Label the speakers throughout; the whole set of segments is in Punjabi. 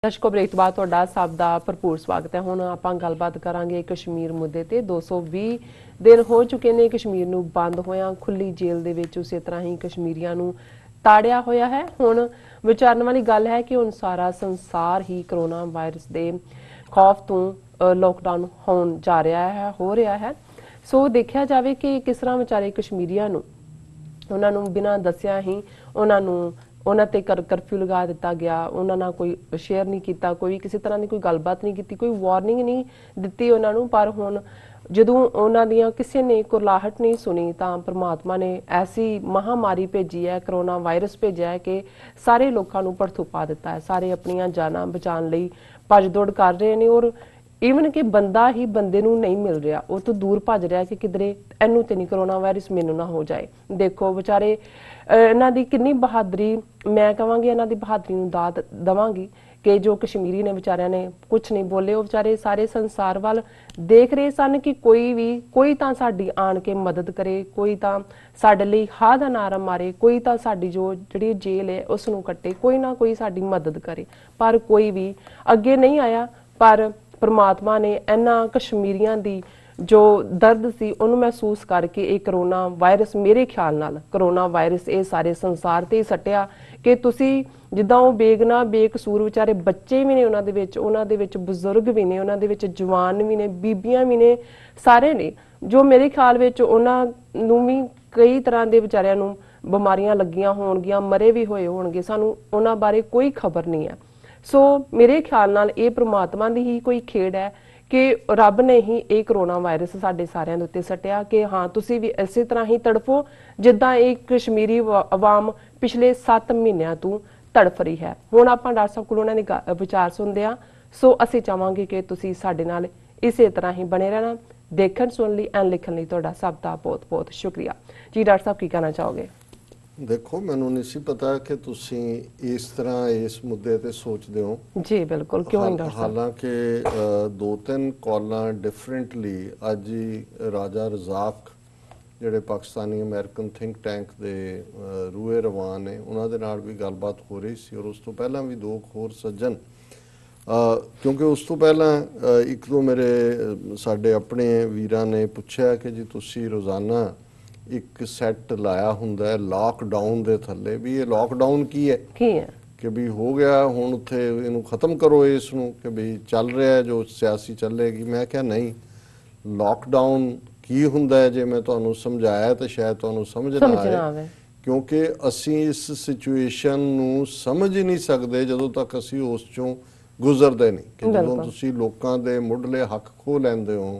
Speaker 1: दर्शकों ब्रेक तो बाद तुहाडा सब दा भरपूर स्वागत है। हुण आपां गलबात करांगे कश्मीर मुद्दे ते 220 दिन हो चुके ने कश्मीर नूं बंद होया खुली जेल दे विच उसे तरह ही कश्मीरियां नूं ताड़िया होया है। हुण विचारन वाली गल है कि हुण सारा संसार ही कोरोना वायरस दे खौफ तों लॉकडाउन होण जा रहा है हो रहा है। सो देखिया जावे कि किस तरह विचारे कश्मीरियां नूं उन्हां नूं बिना दस्सिया ही उन्हां नूं उन्हां ते करफ्यू लगा दिता गया। उन्हां नाल कोई शेयर नहीं किया, कोई किसी तरह की कोई गलबात नहीं की, कोई वार्निंग नहीं दिती उन्हां नूं। पर हुण जदों उन्हां दियां किसी ने कुरलाहट नहीं सुनी तां परमात्मा ने ऐसी महामारी भेजी है, कोरोना वायरस भेजा है कि सारे लोगों नूं भड़थू पा दिता है। सारे अपनियां जानां बचाउण लई भज दौड़ कर रहे हैं और ईवन कि बंदा ही बंदे नूं नहीं मिल रहा, वो तो दूर भज रहा कि किधरे इनू तो नहीं कोरोना वायरस मैनू ना हो जाए। देखो बेचारे इन्हां दी कितनी बहादरी, मैं कहांगी इन्हां दी बहादरी नूं दात दवांगी कि जो कश्मीरी ने बेचारियां ने कुछ नहीं बोले। वो बेचारे सारे संसार वाल देख रहे सन कि कोई तां साडी आण के मदद करे, कोई तां साडे लई हा दा नारा मारे, कोई तां साडी जो जिहड़ी जेल है उस नूं कट्टे, कोई ना कोई साडी मदद करे। पर कोई भी अगे नहीं आया। पर परमात्मा ने इन्हां कश्मीरियां दी जो दर्द सी उन्होंने महसूस करके एक कोरोना वायरस मेरे ख्याल नाल कोरोना वायरस ये सारे संसार ते ही सट्टिया कि तुसी जिद्दां वो बेगना बेकसूर बेचारे बच्चे भी ने, उन्हां दे विच बुजुर्ग भी ने, उन्हां दे विच जवान भी ने, बीबियां भी ने, सारे ने जो मेरे ख्याल विच उन्हां नूं भी कई तरह के बेचारियां नूं बीमारियां लगियां होणगियां, मरे भी होए होणगे, सानूं उन्हां बारे कोई खबर नहीं है। सो मेरे ख्याल नाल ये परमात्मा दी ही कोई खेड़ है कि रब ने ही ये कोरोना वायरस साडे सारिਆਂ ਦੇ ਉੱਤੇ सट्टिया कि हाँ तुसी भी इसी तरह ही तड़फो जिद्दां एक कश्मीरी आवाम पिछले 7 महीनों तो तड़फ रही है। हुण आपां डॉक्टर साहब कोलों उन्हां दे विचार सुनदे आ। सो असीं चाहांगे कि तुसी साडे नाल इसे तरह ही बने रहना। देखण सुन लई एंड लिखण लई तुहाडा सब दा बहुत बहुत शुक्रिया जी। डॉक्टर साहब की कहना चाहोगे?
Speaker 2: देखो मैनू नहीं सी पता कि तुसी इस तरह इस मुद्दे ते सोचते हो
Speaker 1: जी। बिल्कुल क्यों नहीं डॉक्टर साहब।
Speaker 2: हालांकि 2-3 कॉलां डिफरेंटली अज ही राजा रजाक ਜਿਹੜੇ पाकिस्तानी अमेरिकन थिंक टैंक के रूए रवान ने उन्हों दे नाल भी गलबात हो रही सी और उस तो पहला भी 2 होर सज्जन क्योंकि उस तो पहला एक दो मेरे साडे अपने वीरां ने पूछा कि जी तुसी रोज़ाना एक सैट लाया हुंदा है लॉकडाउन दे थल्ले भी ये लॉकडाउन की है कि भी हो गया हुण उत्थे इनू खत्म करो इसनू कि भी चल रहा है जो सियासी चलेगी। मैं क्या नहीं, लॉकडाउन की हुंदा है जे मैं तुहानू समझाया तो शायद तुहानू समझ ना आए क्योंकि असी इस सिचुएशन नू समझ ही नहीं सकते जदों तक असी उस चों गुजरदे नहीं कि जदों तुसी लोकां दे मुढ़ले हक खो लैंदे हो।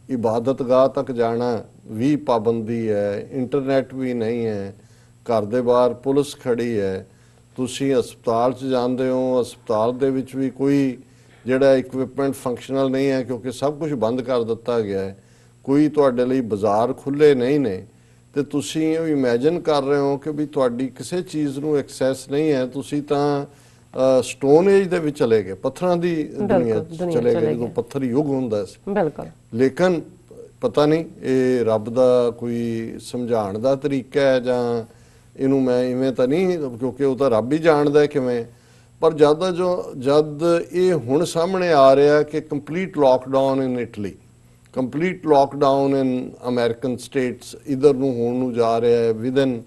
Speaker 2: इबादतगाह तक जाना भी पाबंदी है, इंटरनेट भी नहीं है, घर दे बाहर पुलिस खड़ी है, तुसी हस्पताल च जांदे हो हस्पताल दे विच भी कोई जिहड़ा इक्विपमेंट फंक्शनल नहीं है क्योंकि सब कुछ बंद कर दिता गया है, कोई तुहाडे लई बाजार खुले नहीं ने ते तुसी इमेजिन कर रहे हो कि भी तुहाडी किसी चीज़ नूं एक्सैस नहीं है, तुसी तां स्टोन एज दे विच चले गए, पत्थरां दी दुनिया चले गए जो पत्थर युग हुंदा सी। लेकिन पता नहीं ये रब दा कोई समझाण दा तरीका है जां इनू मैं इवें तां नहीं क्योंकि वो तो रब ही जानदा किवें। पर जद ये हुण सामने आ रहा कि complete lockdown in Italy, complete lockdown in American states इधर नूं होण नूं जा रहा है, विद इन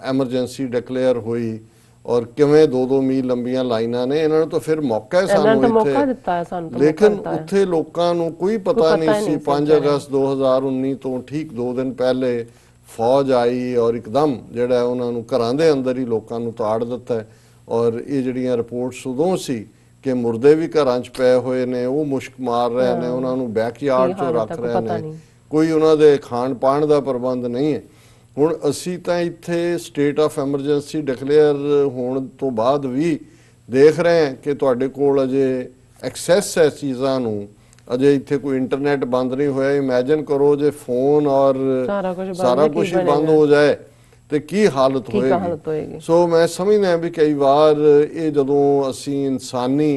Speaker 2: एमरजेंसी डिक्लेयर हुई और किवें 2-2 मील लंबियां लाइनां ने इन्हां नूं तो फिर मौका है सानूं इत्थे। लेकिन उत्थे लोकां नूं कोई पता नहीं सी 5 अगस्त 2019 तो ठीक 2 दिन पहले फौज आई और एकदम जिहड़ा उन्हां नूं घरां दे अंदर ही लोकां नूं ताड़ दित्ता है। और ये जिहड़ियां रिपोर्ट्स उदों सी कि मुर्दे भी घरां च पए होए ने, वो मुश्क मार रहे ने, उन्हां नूं बैकयार्ड चों रख रहे ने, कोई उन्हां दे खाण पाण दा प्रबंध नहीं है। हुण असी तां इत्थे स्टेट ऑफ एमरजेंसी डिक्लेयर होण तो बाद भी देख रहे हैं कि तुहाडे कोल अजे एक्सैस है चीज़ां नूं, अजे इत्थे कोई इंटरनेट बंद नहीं होया। इमेजिन करो जे फोन और सारा कुछ ही बंद हो जाए तो की हालत होएगी। सो मैं समझदा भी कई बार ये जदों असी इंसानी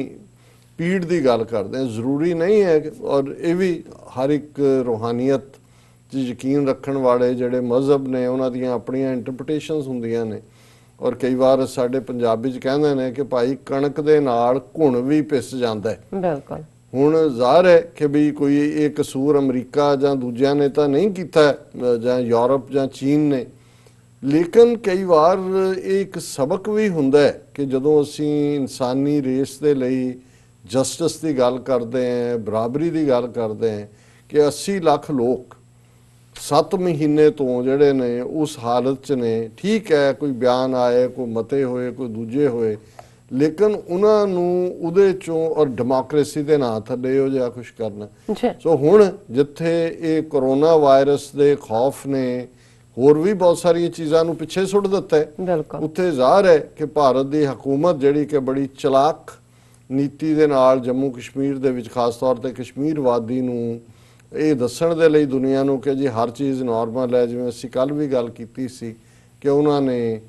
Speaker 2: पीड़ की गल करते हैं जरूरी नहीं है और ये भी हर एक रूहानियत यकीन रखण वाले जिहड़े मजहब ने उन्हां दीयां अपणियां इंटरप्रिटेशनस हुंदियां ने ਔਰ ਕਈ ਵਾਰ ਸਾਡੇ ਪੰਜਾਬੀ 'ਚ ਕਹਿੰਦੇ ਨੇ ਕਿ ਭਾਈ ਕਣਕ ਦੇ ਨਾਲ ਘੁਣ ਵੀ ਪਿਸ ਜਾਂਦਾ ਹੈ।
Speaker 1: ਬਿਲਕੁਲ। ਹੁਣ
Speaker 2: ਜ਼ਾਹਰ ਹੈ ਕਿ ਵੀ ਕੋਈ ਇਹ ਕਸੂਰ ਅਮਰੀਕਾ ਜਾਂ ਦੂਜਿਆਂ ਨੇ ਤਾਂ ਨਹੀਂ ਕੀਤਾ ਜਾਂ ਯੂਰਪ ਜਾਂ ਚੀਨ ਨੇ, ਲੇਕਿਨ ਕਈ ਵਾਰ ਇਹ ਇੱਕ ਸਬਕ ਵੀ ਹੁੰਦਾ ਹੈ ਕਿ ਜਦੋਂ ਅਸੀਂ ਇਨਸਾਨੀ ਰੇਸ ਦੇ ਲਈ ਜਸਟਿਸ ਦੀ ਗੱਲ ਕਰਦੇ ਹਾਂ, ਬਰਾਬਰੀ ਦੀ ਗੱਲ ਕਰਦੇ ਹਾਂ, ਕਿ 80 ਲੱਖ ਲੋਕ 7 ਮਹੀਨੇ ਤੋਂ ਜਿਹੜੇ ਨੇ ਉਸ ਹਾਲਤ 'ਚ ਨੇ। ਠੀਕ ਹੈ, ਕੋਈ ਬਿਆਨ ਆਏ, ਕੋਈ ਮਤੇ ਹੋਏ, ਕੋਈ ਦੂਜੇ ਹੋਏ, ਲੇਕਿਨ ਉਹਨਾਂ ਨੂੰ ਉਹਦੇ ਚੋਂ ਔਰ ਡੈਮੋਕ੍ਰੇਸੀ ਦੇ ਨਾਂ ਥੱਲੇ ਇਹੋ ਜਿਹਾ ਕੁਛ ਕਰਨਾ। ਸੋ ਹੁਣ ਜਿੱਥੇ ਇਹ ਕਰੋਨਾ ਵਾਇਰਸ ਦੇ ਖੌਫ ਨੇ ਹੋਰ ਵੀ ਬਹੁਤ ਸਾਰੀਆਂ ਚੀਜ਼ਾਂ ਨੂੰ ਪਿੱਛੇ ਸੁੱਟ ਦਿੱਤਾ ਹੈ, ਉੱਥੇ ਜ਼ਾਹਰ ਹੈ ਕਿ ਭਾਰਤ ਦੀ ਹਕੂਮਤ ਜਿਹੜੀ ਕਿ ਬੜੀ ਚਲਾਕ ਨੀਤੀ ਦੇ ਨਾਲ ਜੰਮੂ ਕਸ਼ਮੀਰ ਦੇ ਵਿੱਚ ਖਾਸ ਤੌਰ ਤੇ ਕਸ਼ਮੀਰ ਵਾਦੀ ਨੂੰ ਇਹ ਦੱਸਣ ਦੇ ਲਈ ਦੁਨੀਆ ਨੂੰ ਕਿ ਜੀ ਹਰ ਚੀਜ਼ ਨੋਰਮਲ ਹੈ, ਜਿਵੇਂ ਅਸੀਂ ਕੱਲ ਵੀ ਗੱਲ ਕੀਤੀ ਸੀ ਕਿ ਉਹਨਾਂ ਨੇ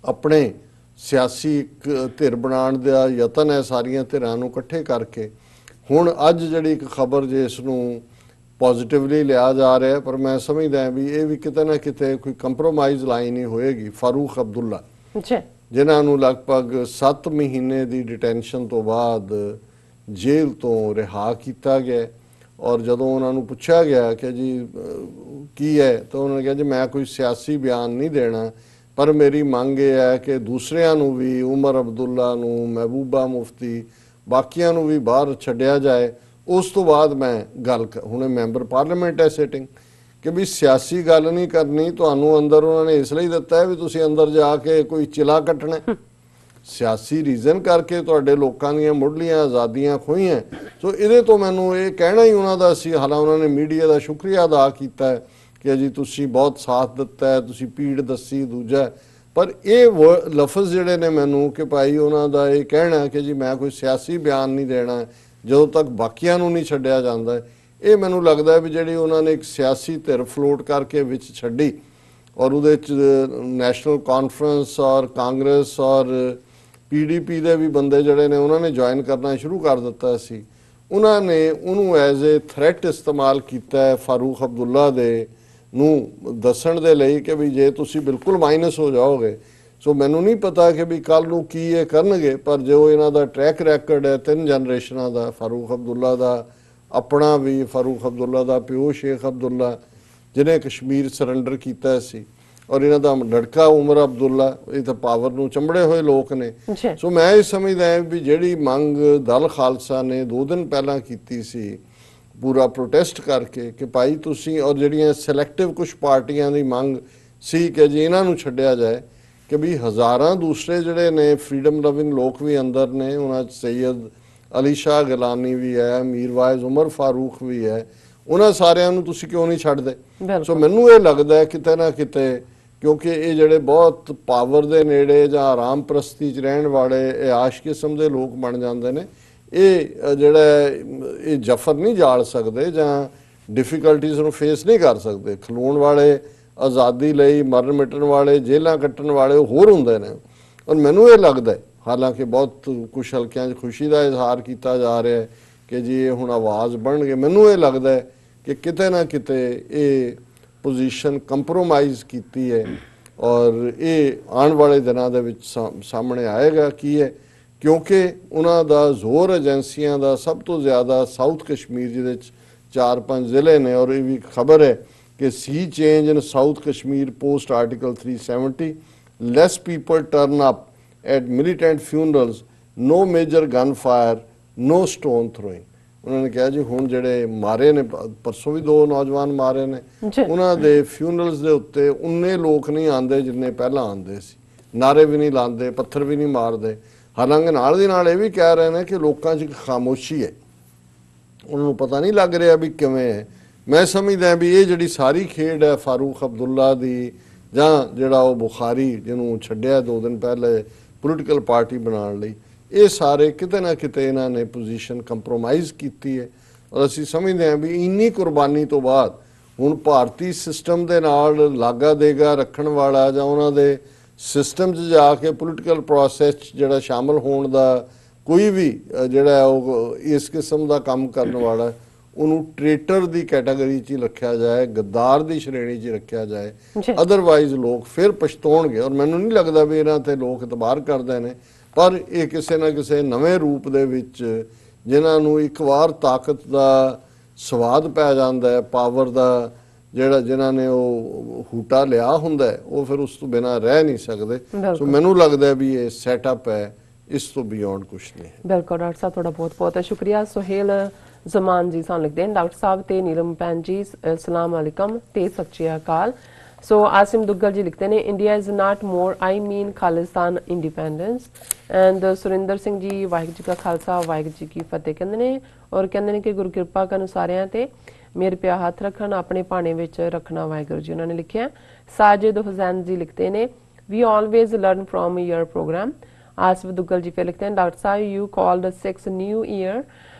Speaker 2: ਆਪਣੇ ਸਿਆਸੀ ਇੱਕ ਧਿਰ ਬਣਾਉਣ ਦਾ ਯਤਨ ਹੈ ਸਾਰੀਆਂ ਧਿਰਾਂ ਨੂੰ ਇਕੱਠੇ ਕਰਕੇ। ਹੁਣ ਅੱਜ ਜਿਹੜੀ ਇੱਕ ਖਬਰ ਜੇ ਇਸ ਨੂੰ ਪੋਜ਼ਿਟਿਵਲੀ ਲਿਆ ਜਾ ਰਿਹਾ, ਪਰ ਮੈਂ ਸਮਝਦਾ ਵੀ ਇਹ ਵੀ ਕਿਤੇ ਨਾ ਕਿਤੇ ਕੋਈ ਕੰਪਰੋਮਾਈਜ਼ ਲਾਈਨ ਹੀ ਹੋਏਗੀ। ਫਾਰੂਕ ਅਬਦੁੱਲਾ ਜਿਨ੍ਹਾਂ ਨੂੰ ਲਗਭਗ 7 ਮਹੀਨੇ ਦੀ ਡਿਟੈਂਸ਼ਨ ਤੋਂ ਬਾਅਦ ਜੇਲ੍ਹ ਤੋਂ ਰਿਹਾ ਕੀਤਾ ਗਿਆ, ਔਰ ਜਦੋਂ ਉਹਨਾਂ ਨੂੰ ਪੁੱਛਿਆ ਗਿਆ ਕਿ ਜੀ ਕੀ ਹੈ, ਤਾਂ ਉਹਨਾਂ ਨੇ ਕਿਹਾ ਜੀ ਮੈਂ ਕੋਈ ਸਿਆਸੀ ਬਿਆਨ ਨਹੀਂ ਦੇਣਾ, ਪਰ ਮੇਰੀ ਮੰਗ ਇਹ ਹੈ ਕਿ ਦੂਸਰਿਆਂ ਨੂੰ ਵੀ, ਉਮਰ ਅਬਦੁੱਲਾ ਨੂੰ, ਮਹਿਬੂਬਾ ਮੁਫਤੀ, ਬਾਕੀਆਂ ਨੂੰ ਵੀ ਬਾਹਰ ਛੱਡਿਆ ਜਾਏ। ਉਸ ਤੋਂ ਬਾਅਦ ਮੈਂ ਗੱਲ ਹੁਣੇ ਮੈਂਬਰ ਪਾਰਲੀਮੈਂਟ ਹੈ ਸਿਟਿੰਗ, ਕਿ ਵੀ ਸਿਆਸੀ ਗੱਲ ਨਹੀਂ ਕਰਨੀ, ਤੁਹਾਨੂੰ ਅੰਦਰ ਉਹਨਾਂ ਨੇ ਇਸ ਲਈ ਦਿੱਤਾ ਹੈ ਵੀ ਤੁਸੀਂ ਅੰਦਰ ਜਾ ਕੇ ਕੋਈ ਚਿਲਾ ਕੱਟਣਾ, ਸਿਆਸੀ ਰੀਜ਼ਨ ਕਰਕੇ ਤੁਹਾਡੇ ਲੋਕਾਂ ਦੀਆਂ ਮੁੱਢਲੀਆਂ ਆਜ਼ਾਦੀਆਂ ਖੋਹੀਆਂ। ਸੋ ਇਹਦੇ ਤੋਂ ਮੈਨੂੰ ਇਹ ਕਹਿਣਾ ਹੀ ਉਹਨਾਂ ਦਾ ਸੀ, ਹਾਲਾਂ ਉਹਨਾਂ ਨੇ ਮੀਡੀਆ ਦਾ ਸ਼ੁਕਰੀਆ ਅਦਾ ਕੀਤਾ ਹੈ ਕਿ ਜੀ ਤੁਸੀਂ ਬਹੁਤ ਸਾਥ ਦਿੱਤਾ ਹੈ, ਤੁਸੀਂ ਪੀੜ ਦੱਸੀ ਦੂਜਾ, ਪਰ ਇਹ ਲਫ਼ਜ਼ ਜਿਹੜੇ ਨੇ ਮੈਨੂੰ ਕਿ ਭਾਈ ਉਹਨਾਂ ਦਾ ਇਹ ਕਹਿਣਾ ਕਿ ਜੀ ਮੈਂ ਕੋਈ ਸਿਆਸੀ ਬਿਆਨ ਨਹੀਂ ਦੇਣਾ ਜਦੋਂ ਤੱਕ ਬਾਕੀਆਂ ਨੂੰ ਨਹੀਂ ਛੱਡਿਆ ਜਾਂਦਾ, ਇਹ ਮੈਨੂੰ ਲੱਗਦਾ ਵੀ ਜਿਹੜੀ ਉਹਨਾਂ ਨੇ ਇੱਕ ਸਿਆਸੀ ਧਿਰ ਫਲੋਟ ਕਰਕੇ ਵਿੱਚ ਛੱਡੀ ਔਰ ਉਹਦੇ 'ਚ ਨੈਸ਼ਨਲ ਕਾਨਫਰੰਸ ਔਰ ਕਾਂਗਰਸ ਔਰ PDP ਦੇ ਵੀ ਬੰਦੇ ਜਿਹੜੇ ਨੇ ਉਹਨਾਂ ਨੇ ਜੁਆਇਨ ਕਰਨਾ ਸ਼ੁਰੂ ਕਰ ਦਿੱਤਾ ਸੀ, ਉਹਨਾਂ ਨੇ ਉਹਨੂੰ ਐਜ਼ ਏ ਥ੍ਰੈਟ ਇਸਤੇਮਾਲ ਕੀਤਾ ਹੈ ਫਾਰੂਕ ਅਬਦੁੱਲਾ ਦੇ ਨੂੰ ਦੱਸਣ ਦੇ ਲਈ ਕਿ ਵੀ ਜੇ ਤੁਸੀਂ ਬਿਲਕੁਲ ਮਾਈਨਸ ਹੋ ਜਾਓਗੇ। ਸੋ ਮੈਨੂੰ ਨਹੀਂ ਪਤਾ ਕਿ ਵੀ ਕੱਲ ਨੂੰ ਕੀ ਇਹ ਕਰਨਗੇ, ਪਰ ਜੋ ਇਹਨਾਂ ਦਾ ਟਰੈਕ ਰੈਕਰਡ ਹੈ 3 ਜਨਰੇਸ਼ਨਾਂ ਦਾ, ਫਾਰੂਕ ਅਬਦੁੱਲਾ ਦਾ ਆਪਣਾ ਵੀ, ਫਾਰੂਕ ਅਬਦੁੱਲਾ ਦਾ ਪਿਓ ਸ਼ੇਖ ਅਬਦੁੱਲਾ ਜਿਹਨੇ ਕਸ਼ਮੀਰ ਸਰੈਂਡਰ ਕੀਤਾ ਸੀ, ਔਰ ਇਹਨਾਂ ਦਾ ਲੜਕਾ ਉਮਰ ਅਬਦੁੱਲਾ, ਇਹ ਤਾਂ ਪਾਵਰ ਨੂੰ ਚੰਬੜੇ ਹੋਏ ਲੋਕ ਨੇ। ਸੋ ਮੈਂ ਇਹ ਸਮਝਦਾ ਵੀ ਜਿਹੜੀ ਮੰਗ ਦਲ ਖਾਲਸਾ ਨੇ 2 ਦਿਨ ਪਹਿਲਾਂ ਕੀਤੀ ਸੀ ਪੂਰਾ ਪ੍ਰੋਟੈਸਟ ਕਰਕੇ ਕਿ ਭਾਈ ਤੁਸੀਂ, ਔਰ ਜਿਹੜੀਆਂ ਸਿਲੈਕਟਿਵ ਕੁਝ ਪਾਰਟੀਆਂ ਦੀ ਮੰਗ ਸੀ ਕਿ ਜੀ ਇਹਨਾਂ ਨੂੰ ਛੱਡਿਆ ਜਾਏ, ਕਿ ਵੀ ਹਜ਼ਾਰਾਂ ਦੂਸਰੇ ਜਿਹੜੇ ਨੇ ਫਰੀडम ਲਵਿੰਗ ਲੋਕ ਵੀ ਅੰਦਰ ਨੇ, ਉਹਨਾਂ 'ਚ ਸੈਯਦ ਅਲੀ ਸ਼ਾਹ ਗਿਲਾਨੀ ਵੀ ਹੈ, ਮੀਰਵਾਇਜ਼ ਉਮਰ ਫਾਰੂਕ ਵੀ ਹੈ, ਉਹਨਾਂ ਸਾਰਿਆਂ ਨੂੰ ਤੁਸੀਂ ਕਿਉਂ ਨਹੀਂ ਛੱਡਦੇ? ਸੋ ਮੈਨੂੰ ਇਹ ਲੱਗਦਾ ਹੈ ਕਿਤੇ ਨਾ ਕਿਤੇ, ਕਿਉਂਕਿ ਇਹ ਜਿਹੜੇ ਬਹੁਤ ਪਾਵਰ ਦੇ ਨੇੜੇ ਜਾਂ ਆਰਾਮ ਪ੍ਰਸਤੀ 'ਚ ਰਹਿਣ ਵਾਲੇ ਇਹ ਆਸ਼ ਕਿਸਮ ਦੇ ਲੋਕ ਬਣ ਜਾਂਦੇ ਨੇ, ਇਹ ਜਿਹੜਾ ਇਹ ਜਫਰ ਨਹੀਂ ਜਾਲ ਸਕਦੇ ਜਾਂ ਡਿਫਿਕਲਟੀਜ਼ ਨੂੰ ਫੇਸ ਨਹੀਂ ਕਰ ਸਕਦੇ। ਖਲੋਣ ਵਾਲੇ, ਆਜ਼ਾਦੀ ਲਈ ਮਰਨ ਮਿਟਣ ਵਾਲੇ, ਜੇਲਾਂ ਕੱਟਣ ਵਾਲੇ ਹੋਰ ਹੁੰਦੇ ਨੇ। ਔਰ ਮੈਨੂੰ ਇਹ ਲੱਗਦਾ, ਹਾਲਾਂਕਿ ਬਹੁਤ ਕੁਛ ਹਲਕਿਆਂ 'ਚ ਖੁਸ਼ੀ ਦਾ ਇਜ਼ਹਾਰ ਕੀਤਾ ਜਾ ਰਿਹਾ ਹੈ ਕਿ ਜੀ ਇਹ ਹੁਣ ਆਵਾਜ਼ ਬਣਨਗੇ, ਮੈਨੂੰ ਇਹ ਲੱਗਦਾ ਕਿ ਕਿਤੇ ਨਾ ਕਿਤੇ ਇਹ ਪੋਜੀਸ਼ਨ ਕੰਪਰੋਮਾਈਜ਼ ਕੀਤੀ ਹੈ, ਔਰ ਇਹ ਆਉਣ ਵਾਲੇ ਦਿਨਾਂ ਦੇ ਵਿੱਚ ਸਾਹਮਣੇ ਆਏਗਾ ਕੀ ਹੈ, ਕਿਉਂਕਿ ਉਹਨਾਂ ਦਾ ਜ਼ੋਰ ਏਜੰਸੀਆਂ ਦਾ ਸਭ ਤੋਂ ਜ਼ਿਆਦਾ ਸਾਊਥ ਕਸ਼ਮੀਰ, ਜਿਹਦੇ 'ਚ 4-5 ਜ਼ਿਲ੍ਹੇ ਨੇ, ਔਰ ਇਹ ਵੀ ਖਬਰ ਹੈ ਕਿ sea change in south Kashmir post article 370, less people turn up at militant funerals, no major gun fire, no stone throwing. ਉਹਨਾਂ ਨੇ ਕਿਹਾ ਜੀ ਹੁਣ ਜਿਹੜੇ ਮਾਰੇ ਨੇ, ਪਰਸੋਂ ਵੀ 2 ਨੌਜਵਾਨ ਮਾਰੇ ਨੇ, ਉਹਨਾਂ ਦੇ ਫਿਊਨਰਲਸ ਦੇ ਉੱਤੇ ਉਨੇ ਲੋਕ ਨਹੀਂ ਆਉਂਦੇ ਜਿੰਨੇ ਪਹਿਲਾਂ ਆਉਂਦੇ ਸੀ, ਨਾਰੇ ਵੀ ਨਹੀਂ ਲਾਉਂਦੇ, ਪੱਥਰ ਵੀ ਨਹੀਂ ਮਾਰਦੇ। ਹਾਲਾਂਕਿ ਨਾਲ ਦੀ ਨਾਲ ਇਹ ਵੀ ਕਹਿ ਰਹੇ ਨੇ ਕਿ ਲੋਕਾਂ 'ਚ ਇੱਕ ਖਾਮੋਸ਼ੀ ਹੈ, ਉਹਨਾਂ ਨੂੰ ਪਤਾ ਨਹੀਂ ਲੱਗ ਰਿਹਾ ਵੀ ਕਿਵੇਂ ਹੈ। ਮੈਂ ਸਮਝਦਾ ਵੀ ਇਹ ਜਿਹੜੀ ਸਾਰੀ ਖੇਡ ਹੈ ਫਾਰੂਕ ਅਬਦੁੱਲਾ ਦੀ, ਜਾਂ ਜਿਹੜਾ ਉਹ ਬੁਖਾਰੀ ਜਿਹਨੂੰ ਛੱਡਿਆ 2 ਦਿਨ ਪਹਿਲੇ ਪੋਲੀਟੀਕਲ ਪਾਰਟੀ ਬਣਾਉਣ ਲਈ, ਇਹ ਸਾਰੇ ਕਿਤੇ ਨਾ ਕਿਤੇ ਇਹਨਾਂ ਨੇ ਪੋਜੀਸ਼ਨ ਕੰਪਰੋਮਾਈਜ਼ ਕੀਤੀ ਹੈ। ਔਰ ਅਸੀਂ ਸਮਝਦੇ ਹਾਂ ਵੀ ਇੰਨੀ ਕੁਰਬਾਨੀ ਤੋਂ ਬਾਅਦ ਹੁਣ ਭਾਰਤੀ ਸਿਸਟਮ ਦੇ ਨਾਲ ਲਾਗਾ ਦੇਗਾ ਰੱਖਣ ਵਾਲਾ ਜਾਂ ਉਹਨਾਂ ਦੇ ਸਿਸਟਮ 'ਚ ਜਾ ਕੇ ਪੋਲੀਟੀਕਲ ਪ੍ਰੋਸੈਸ ਜਿਹੜਾ ਸ਼ਾਮਲ ਹੋਣ ਦਾ ਕੋਈ ਵੀ ਜਿਹੜਾ ਉਹ ਇਸ ਕਿਸਮ ਦਾ ਕੰਮ ਕਰਨ ਵਾਲਾ, ਉਹਨੂੰ ਟ੍ਰੇਟਰ ਦੀ ਕੈਟਾਗਰੀ 'ਚ ਹੀ ਰੱਖਿਆ ਜਾਏ, ਗੱਦਾਰ ਦੀ ਸ਼੍ਰੇਣੀ 'ਚ ਹੀ ਰੱਖਿਆ ਜਾਏ। ਅਦਰਵਾਈਜ਼ ਲੋਕ ਫਿਰ ਪਛਤਾਉਣਗੇ ਔਰ ਮੈਨੂੰ ਨਹੀਂ ਲੱਗਦਾ ਵੀ ਇਹਨਾਂ ਤੇ ਲੋਕ ਇਤਬਾਰ ਕਰਦੇ ਨੇ। ਪਰ ਇਹ ਕਿਸੇ ਨਾ ਕਿਸੇ ਨਵੇਂ ਰੂਪ ਦੇ ਵਿੱਚ ਜਿਨ੍ਹਾਂ ਨੂੰ ਇੱਕ ਵਾਰ ਤਾਕਤ ਦਾ ਸਵਾਦ ਪੈ ਜਾਂਦਾ ਹੈ, ਪਾਵਰ ਦਾ ਜਿਹੜਾ ਜਿਨ੍ਹਾਂ ਨੇ ਉਹ ਹੂਟਾ ਲਿਆ ਹੁੰਦਾ ਹੈ, ਉਹ ਫਿਰ ਉਸ ਤੋਂ ਬਿਨਾਂ ਰਹਿ ਨਹੀਂ ਸਕਦੇ। ਸੋ ਮੈਨੂੰ ਲੱਗਦਾ ਵੀ ਇਹ ਸੈਟਅਪ ਹੈ, ਇਸ ਤੋਂ ਬਿਯੋਂਡ ਕੁਛ ਨਹੀਂ ਹੈ।
Speaker 1: ਬਿਲਕੁਲ ਡਾਕਟਰ ਸਾਹਿਬ, ਤੁਹਾਡਾ ਬਹੁਤ ਬਹੁਤ ਸ਼ੁਕਰੀਆ। ਸੁਹੇਲ ਜ਼ਮਾਨ ਜੀ ਸਾਨੂੰ ਲਿਖਦੇ ਹਨ, ਡਾਕਟਰ ਸਾਹਿਬ ਤੇ ਨੀਲਮ ਭੈਣ ਜੀ ਅਸਲਾਮ ਅਲੈਕਮ ਤੇ ਸਤਿ ਸ਼੍ਰੀ ਅਕਾਲ। ਸੋ ਆਸਿਮ ਦੁੱਗਲ ਜੀ ਲਿਖਦੇ ਨੇ, India is not more, I mean Khalistan independence. And Surinder Singh ji Waheguru ji ਕਾ ਖਾਲਸਾ ਵਾਹਿਗੁਰੂ ਜੀ ਕੀ ਫਤਿਹ ਕਹਿੰਦੇ ਨੇ, ਔਰ ਕਹਿੰਦੇ ਨੇ ਕਿ ਗੁਰੂ ਕਿਰਪਾ ਕਰਨ ਸਾਰਿਆਂ ਤੇ ਮੇਰੇ ਪਿਆ ਹੱਥ ਰੱਖਣ, ਆਪਣੇ ਭਾਣੇ ਵਿੱਚ ਰੱਖਣਾ ਵਾਹਿਗੁਰੂ ਜੀ। ਉਹਨਾਂ ਨੇ ਲਿਖਿਆ। ਸਾਜਿਦ ਹੁਸੈਨ ਜੀ ਲਿਖਦੇ ਨੇ, we always learn from your programme. Asif Duggal ji फिर लिखते हैं, डॉक्टर साहब you called 6 new year,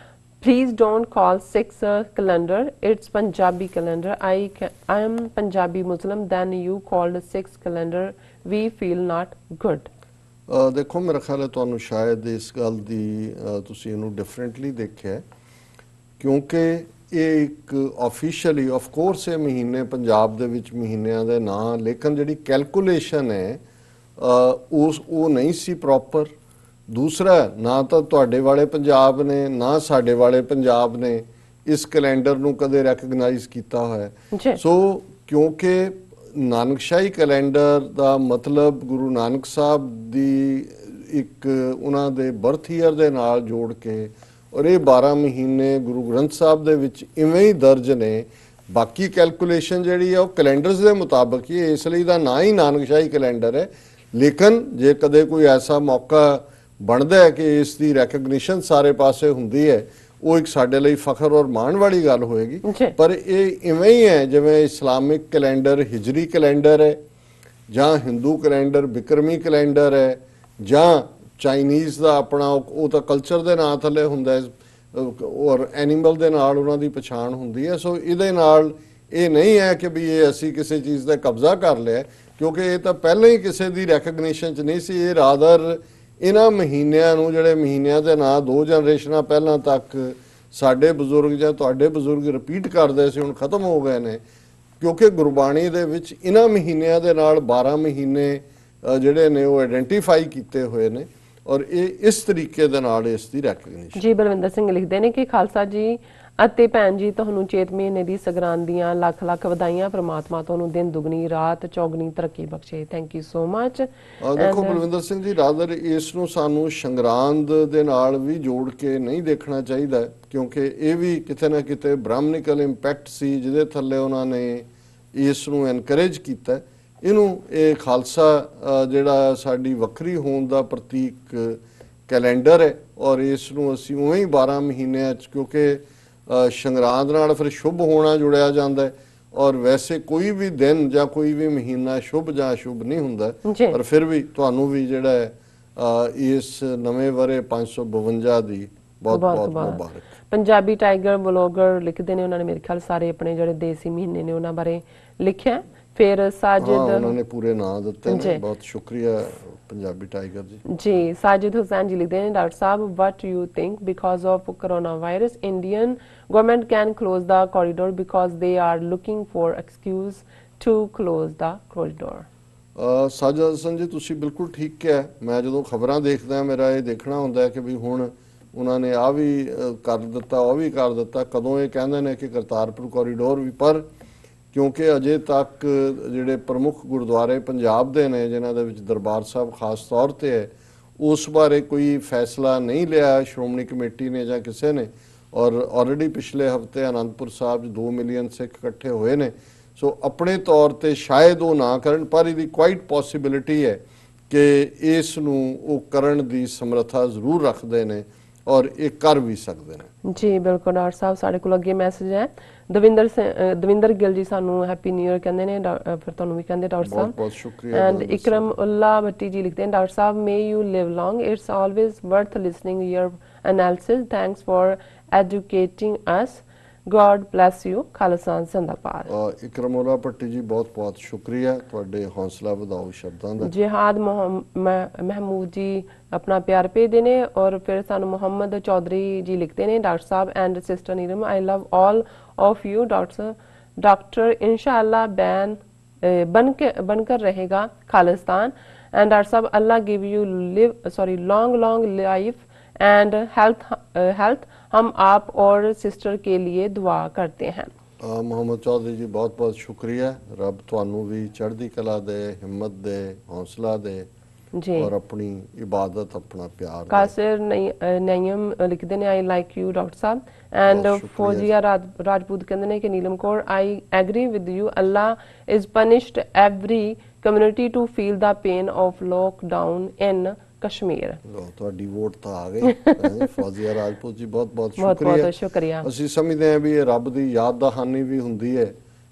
Speaker 1: please don't call 6 calendar, it's Punjabi calendar. I am Punjabi Muslim, then you called 6 calendar, we feel not good.
Speaker 2: देखो मेरा ख्याल है ਤੁਹਾਨੂੰ ਸ਼ਾਇਦ ਇਸ ਗੱਲ ਦੀ ਤੁਸੀਂ ਇਹਨੂੰ ਡਿਫਰੈਂਟਲੀ ਦੇਖਿਆ, ਕਿਉਂਕਿ ਇਹ ਇੱਕ ਆਫੀਸ਼ੀਅਲੀ ਆਫ ਕੋਰਸ ਇਹ ਮਹੀਨੇ ਪੰਜਾਬ ਦੇ ਵਿੱਚ ਮਹੀਨਿਆਂ ਦੇ ਨਾਂ, ਲੇਕਿਨ ਜਿਹੜੀ ਕੈਲਕੂਲੇਸ਼ਨ ਹੈ ਉਹ ਨਹੀਂ ਸੀ ਪ੍ਰੋਪਰ। ਦੂਸਰਾ, ਨਾ ਤਾਂ ਤੁਹਾਡੇ ਵਾਲੇ ਪੰਜਾਬ ਨੇ ਨਾ ਸਾਡੇ ਵਾਲੇ ਪੰਜਾਬ ਨੇ ਇਸ ਕੈਲੰਡਰ ਨੂੰ ਕਦੇ ਰੈਕਗਨਾਈਜ਼ ਕੀਤਾ ਹੋਇਆ। ਸੋ ਕਿਉਂਕਿ ਨਾਨਕਸ਼ਾਹੀ ਕੈਲੰਡਰ ਦਾ ਮਤਲਬ ਗੁਰੂ ਨਾਨਕ ਸਾਹਿਬ ਦੀ ਇੱਕ ਉਹਨਾਂ ਦੇ ਬਰਥ ਈਅਰ ਦੇ ਨਾਲ ਜੋੜ ਕੇ, ਔਰ ਇਹ 12 ਮਹੀਨੇ ਗੁਰੂ ਗ੍ਰੰਥ ਸਾਹਿਬ ਦੇ ਵਿੱਚ ਇਵੇਂ ਹੀ ਦਰਜ ਨੇ। ਬਾਕੀ ਕੈਲਕੂਲੇਸ਼ਨ ਜਿਹੜੀ ਹੈ ਉਹ ਕੈਲੰਡਰਸ ਦੇ ਮੁਤਾਬਕ ਹੀ, ਇਸ ਲਈ ਦਾ ਨਾਂ ਹੀ ਨਾਨਕਸ਼ਾਹੀ ਕੈਲੰਡਰ ਹੈ। ਲੇਕਿਨ ਜੇ ਕਦੇ ਕੋਈ ਐਸਾ ਮੌਕਾ ਬਣਦਾ ਹੈ ਕਿ ਇਸ ਦੀ ਰੈਕਗਨੀਸ਼ਨ ਸਾਰੇ ਪਾਸੇ ਹੁੰਦੀ ਹੈ, ਉਹ ਇੱਕ ਸਾਡੇ ਲਈ ਫਖਰ ਔਰ ਮਾਣ ਵਾਲੀ ਗੱਲ ਹੋਏਗੀ। ਪਰ ਇਹ ਇਵੇਂ ਹੀ ਹੈ ਜਿਵੇਂ ਇਸਲਾਮਿਕ ਕੈਲੰਡਰ ਹਿਜਰੀ ਕੈਲੰਡਰ ਹੈ, ਜਾਂ ਹਿੰਦੂ ਕੈਲੰਡਰ ਬਿਕਰਮੀ ਕੈਲੰਡਰ ਹੈ, ਜਾਂ ਚਾਈਨੀਜ਼ ਦਾ ਆਪਣਾ ਉਹ ਤਾਂ ਕਲਚਰ ਦੇ ਨਾਂ ਥੱਲੇ ਹੁੰਦਾ ਹੈ, ਔਰ ਐਨੀਮਲ ਦੇ ਨਾਲ ਉਹਨਾਂ ਦੀ ਪਛਾਣ ਹੁੰਦੀ ਹੈ। ਸੋ ਇਹਦੇ ਨਾਲ ਇਹ ਨਹੀਂ ਹੈ ਕਿ ਵੀ ਇਹ ਅਸੀਂ ਕਿਸੇ ਚੀਜ਼ ਦਾ ਕਬਜ਼ਾ ਕਰ ਲਿਆ, ਕਿਉਂਕਿ ਇਹ ਤਾਂ ਪਹਿਲਾਂ ਹੀ ਕਿਸੇ ਦੀ ਰੈਕਗਨੀਸ਼ਨ 'ਚ ਨਹੀਂ ਸੀ। ਇਹ ਰਾਦਰ ਇਹਨਾਂ ਮਹੀਨਿਆਂ ਨੂੰ, ਜਿਹੜੇ ਮਹੀਨਿਆਂ ਦੇ ਨਾਂ 2 ਜਨਰੇਸ਼ਨਾਂ ਪਹਿਲਾਂ ਤੱਕ ਸਾਡੇ ਬਜ਼ੁਰਗ ਜਾਂ ਤੁਹਾਡੇ ਬਜ਼ੁਰਗ ਰਿਪੀਟ ਕਰਦੇ ਸੀ, ਹੁਣ ਖਤਮ ਹੋ ਗਏ ਨੇ, ਕਿਉਂਕਿ ਗੁਰਬਾਣੀ ਦੇ ਵਿੱਚ ਇਹਨਾਂ ਮਹੀਨਿਆਂ ਦੇ ਨਾਲ 12 ਮਹੀਨੇ ਜਿਹੜੇ ਨੇ ਉਹ ਆਇਡੈਂਟੀਫਾਈ ਕੀਤੇ ਹੋਏ ਨੇ, ਔਰ ਇਹ ਇਸ ਤਰੀਕੇ ਦੇ ਨਾਲ ਇਸ ਦੀ ਰੈਕਗਨੀਸ਼ਨ।
Speaker 1: ਜੀ ਬਲਵਿੰਦਰ ਸਿੰਘ ਲਿਖਦੇ ਨੇ ਕਿ ਖਾਲਸਾ ਜੀ ਅਤੇ ਭੈਣ ਜੀ ਤੁਹਾਨੂੰ ਚੇਤ ਮਹੀਨੇ ਦੀ ਸੰਗਰਾਂਦ ਦੀਆਂ ਲੱਖ ਲੱਖ ਵਧਾਈਆਂ, ਪ੍ਰਮਾਤਮਾ ਤੁਹਾਨੂੰ ਦਿਨ ਦੁਗਣੀ ਰਾਤ ਚੌਗਣੀ ਤਰੱਕੀ ਬਖਸ਼ੇ। Thank you so much.
Speaker 2: ਦੇਖੋ ਬਲਵਿੰਦਰ ਸਿੰਘ ਜੀ, ਰਾਦਰ ਇਸ ਨੂੰ ਸਾਨੂੰ ਸੰਗਰਾਂਦ ਦੇ ਨਾਲ ਵੀ ਜੋੜ ਕੇ ਨਹੀਂ ਦੇਖਣਾ ਚਾਹੀਦਾ, ਕਿਉਂਕਿ ਇਹ ਵੀ ਕਿਤੇ ਨਾ ਕਿਤੇ ਬ੍ਰਾਹਮਣਿਕਲ ਇੰਪੈਕਟ ਸੀ ਜਿਹਦੇ ਥੱਲੇ ਉਹਨਾਂ ਨੇ ਇਸ ਨੂੰ ਐਨਕਰੇਜ ਕੀਤਾ। ਇਹਨੂੰ ਇਹ ਖਾਲਸਾ ਜਿਹੜਾ ਸਾਡੀ ਵੱਖਰੀ ਹੋਣ ਦਾ ਪ੍ਰਤੀਕ ਕੈਲੰਡਰ ਹੈ, ਔਰ ਇਸ ਨੂੰ ਅਸੀਂ ਉਵੇਂ ਹੀ 12 ਮਹੀਨਿਆਂ 'ਚ, ਕਿਉਂਕਿ ਸੰਗਰਾਂਦ ਨਾਲ ਫਿਰ ਸ਼ੁਭ ਹੋਣਾ ਜੁੜਿਆ ਜਾਂਦਾ ਹੈ, ਔਰ ਵੈਸੇ ਕੋਈ ਵੀ ਦਿਨ ਜਾਂ ਕੋਈ ਵੀ ਮਹੀਨਾ ਸ਼ੁਭ ਜਾਂ ਅਸ਼ੁਭ ਨਹੀਂ ਹੁੰਦਾ। ਪਰ ਫਿਰ ਵੀ ਤੁਹਾਨੂੰ ਵੀ ਜਿਹੜਾ ਹੈ ਇਸ ਨਵੇਂ ਵਰੇ 552 ਦੀ ਬਹੁਤ ਬਹੁਤ ਮੁਬਾਰਕ।
Speaker 1: ਪੰਜਾਬੀ ਟਾਈਗਰ ਬਲੌਗਰ ਲਿਖਦੇ ਨੇ, ਉਹਨਾਂ ਨੇ ਮੇਰੇ ਖਿਆਲ ਸਾਰੇ ਆਪਣੇ ਜਿਹੜੇ ਦੇਸੀ ਮਹੀਨੇ ਨੇ ਉਹਨਾਂ ਬਾਰੇ ਲਿਖਿਆ। फिर साजिद
Speaker 2: उन्होंने पूरे नाम दिते हैं, बहुत शुक्रिया पंजाबी टाइगर जी।
Speaker 1: जी साजिद हुसैन जी लिखते हैं, डॉक्टर साहब what you think because of corona virus Indian government can close the corridor because they are looking for excuse to close the corridor.
Speaker 2: Sajid Hussain ji तुसी बिल्कुल ठीक किया। मैं जो खबरां देखदा मेरा ये देखना हुंदा है कि भी हुण उन्होंने आ भी कर दिता, वो भी कर दिता, कदों ये कहंदे ने कि करतारपुर कॉरिडोर भी, पर क्योंकि अजे तक जिहड़े प्रमुख गुरुद्वारे पंजाब दे ने जिन्हां दे विच दरबार साहब खास तौर ते है, उस बारे कोई फैसला नहीं लिया श्रोमणी कमेटी ने जां किसी ने। और ऑलरेडी पिछले हफ्ते आनंदपुर साहब 2 मिलियन सिख इकट्ठे हुए ने। सो अपने तौर ते शायद वो ना करन, पर इहदी क्वाइट पॉसिबिलिटी है कि इस नूं वो करन दी समर्था जरूर रखते हैं और ये कर भी सकते हैं।
Speaker 1: जी बिल्कुल डॉक्टर साहब, साढ़े को अगे मैसेज है दविंदर गिल जी सानू हैप्पी न्यू ईयर कहंदे ने, फिर तुहानू भी कहंदे डॉक्टर साहब।
Speaker 2: बहुत शुक्रिया।
Speaker 1: एंड इकरम उल्ला भट्टी जी लिखते हैं, डॉक्टर साहब may you live long, it's always worth listening your analysis, thanks for educating us, God bless you. Khalsa Zindabad.
Speaker 2: ਇਕਰਮੋਲਾ ਭੱਟੀ ਜੀ ਬਹੁਤ ਬਹੁਤ ਸ਼ੁਕਰੀਆ ਤੁਹਾਡੇ ਹੌਸਲਾ ਵਧਾਓ ਸ਼ਬਦਾਂ ਦਾ।
Speaker 1: जिहाद महमूद जी अपना प्यार भेजते ने और फिर सानू मोहम्मद चौधरी जी लिखते ने डॉक्टर साहब and sister Neelam I love all of you doctor इंशाअल्लाह बनकर रहेगा खालिस्तान एंड डॉक्टर साहब Allah give you long life and health हम आप और सिस्टर के लिए दुआ करते हैं।
Speaker 2: मोहम्मद चौधरी जी बहुत बहुत शुक्रिया। रब तुहानू भी चढ़दी कला दे, हिम्मत दे, हौसला दे
Speaker 1: जी
Speaker 2: और अपनी इबादत अपना प्यार।
Speaker 1: कासिर नईम लिखते ने आई लाइक यू डॉक्टर साहब एंड फौजिया राजपूत कहते ने कि Neelam Kaur I agree with you Allah is punished every community to feel the pain of lockdown in Kashmir.
Speaker 2: ਤੁਹਾਡੀ ਵੋਟ ਤਾਂ ਆ ਗਈ ਫੌਜੀਆ ਰਾਜਪੂਤ ਜੀ ਬਹੁਤ ਬਹੁਤ ਸ਼ੁਕਰੀਆ।
Speaker 1: ਬਹੁਤ ਸ਼ੁਕਰੀਆ।
Speaker 2: ਅਸੀਂ ਸਮਝਦੇ ਹਾਂ ਵੀ ਇਹ ਰੱਬ ਦੀ ਯਾਦ ਦਹਾਨੀ ਵੀ ਹੁੰਦੀ ਹੈ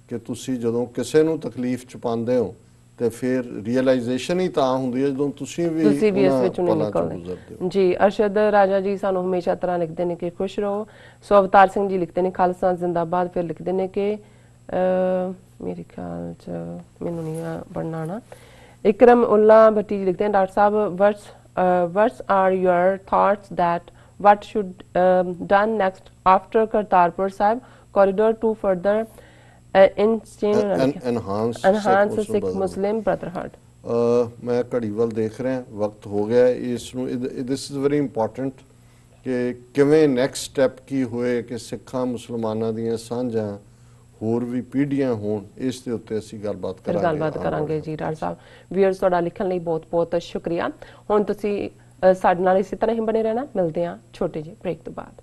Speaker 2: ਕਿ ਤੁਸੀਂ ਜਦੋਂ ਕਿਸੇ ਨੂੰ ਤਕਲੀਫ ਚ ਪਾਉਂਦੇ ਹੋ ਤੇ ਫਿਰ ਰੀਅਲਾਈਜੇਸ਼ਨ ਹੀ ਤਾਂ ਹੁੰਦੀ ਹੈ ਜਦੋਂ ਤੁਸੀਂ ਵੀ
Speaker 1: ਇਸ ਵਿੱਚੋਂ ਨਿਕਲਦੇ ਜੀ। ਅਰਸ਼ਦ ਰਾਜਾ ਜੀ ਸਾਨੂੰ ਹਮੇਸ਼ਾ ਤਰ੍ਹਾਂ ਲਿਖਦੇ ਨੇ ਕਿ ਖੁਸ਼ ਰਹੋ। ਸੋ ਅਵਤਾਰ ਸਿੰਘ ਜੀ ਲਿਖਦੇ ਨੇ ਖਾਲਸਾ ਜ਼ਿੰਦਾਬਾਦ। ਫਿਰ ਲਿਖਦੇ ਨੇ ਕਿ ਮੇਰੇ ਖਿਆਲ ਚ ਮੈਨੂੰ ਨਹੀਂ ਪੜ੍ਹਨਾ ਨਾ। इकरम उल्ला भट्टी जी लिखते हैं डॉक्टर साहब what's are your thoughts that what should done next after Kartarpur Sahib corridor to further enhance Sikh Muslim brotherhood।
Speaker 2: मैं घड़ी वाल देख रहा वक्त हो गया इस दिस इज वेरी इंपॉर्टेंट कि किवें नेक्स्ट स्टैप की होए कि सिखां मुसलमानां दीयां सांझां ਹੋਰ ਵੀ ਪੀੜ੍ਹੀਆਂ ਹੋਣ ਇਸ ਦੇ ਉੱਤੇ ਅਸੀਂ ਗੱਲਬਾਤ ਕਰਾਂਗੇ
Speaker 1: ਜੀ। ਡਾਕਟਰ ਸਾਹਿਬ ਵੀਅਰਸ ਤੁਹਾਡਾ ਲਿਖਣ ਲਈ ਬਹੁਤ ਬਹੁਤ ਸ਼ੁਕਰੀਆ। ਹੁਣ ਤੁਸੀਂ ਸਾਡੇ ਨਾਲ ਇਸੇ ਤਰ੍ਹਾਂ ਹੀ ਬਣੇ ਰਹਿਣਾ। ਮਿਲਦੇ ਹਾਂ ਛੋਟੇ ਜਿਹੇ ਬ੍ਰੇਕ ਤੋਂ ਬਾਅਦ।